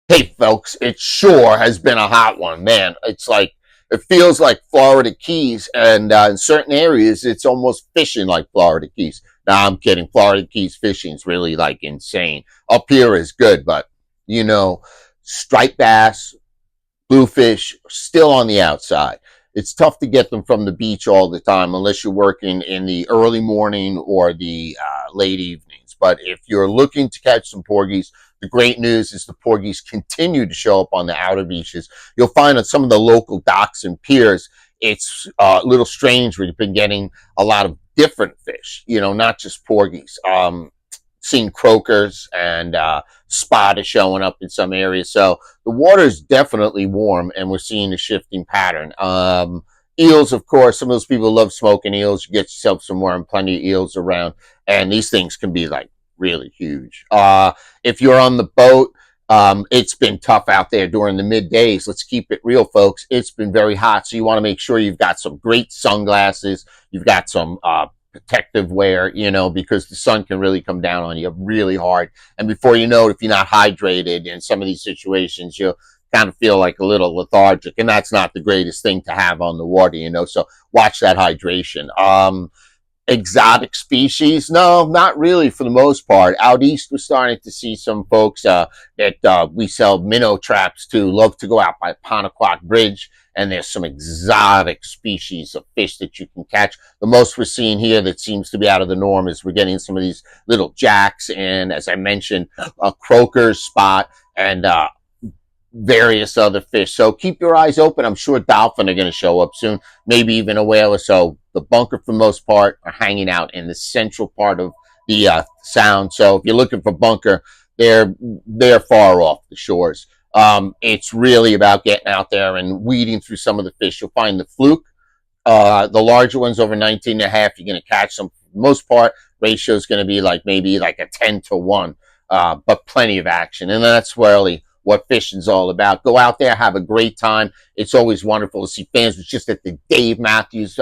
Hey, folks, it sure has been a hot one, man. It's like it feels like Florida Keys, and in certain areas, it's almost fishing like Florida Keys. Now, I'm kidding. Florida Keys fishing is really like insane. Up here is good, but you know, striped bass, bluefish, still on the outside. It's tough to get them from the beach all the time unless you're working in the early morning or the late evenings. But if you're looking to catch some porgies, the great news is the porgies continue to show up on the outer beaches. You'll find on some of the local docks and piers, it's a little strange. We've been getting a lot of different fish, not just porgies. Seeing croakers and spot is showing up in some areas. So the water is definitely warm, and we're seeing a shifting pattern. Eels, of course, some of those people love smoking eels. You get yourself somewhere and plenty of eels around, and these things can be like really huge. If you're on the boat, it's been tough out there during the middays. Let's keep it real, folks. It's been very hot, so you want to make sure you've got some great sunglasses. You've got some protective wear, because the sun can really come down on you really hard. And before you know it, if you're not hydrated in some of these situations, you'll kind of feel like a little lethargic. And that's not the greatest thing to have on the water. So watch that hydration. Exotic species? No, not really for the most part. Out east, we're starting to see some folks that we sell minnow traps to love to go out by Pontoquak Bridge, and there's some exotic species of fish that you can catch. The most we're seeing here that seems to be out of the norm is we're getting some of these little jacks and, as I mentioned, a croaker, spot, and various other fish. So keep your eyes open. I'm sure dolphin are going to show up soon, maybe even a whale or so. The bunker, for the most part, are hanging out in the central part of the sound. So if you're looking for bunker, they're far off the shores. It's really about getting out there and weeding through some of the fish. You'll find the fluke, the larger ones over 19 and a half. You're going to catch them. For the most part, ratio is going to be maybe like a 10-1, but plenty of action. And that's really what fishing's all about. Go out there, have a great time. It's always wonderful to see fans. It was just at the Dave Matthews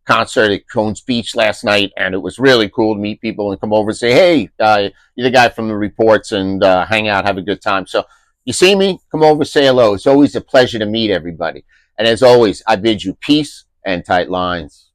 concert at Cones Beach last night, and it was really cool to meet people and come over and say, hey, you're the guy from the reports, and hang out, have a good time. So you see me, come over, say hello. It's always a pleasure to meet everybody. And as always, I bid you peace and tight lines.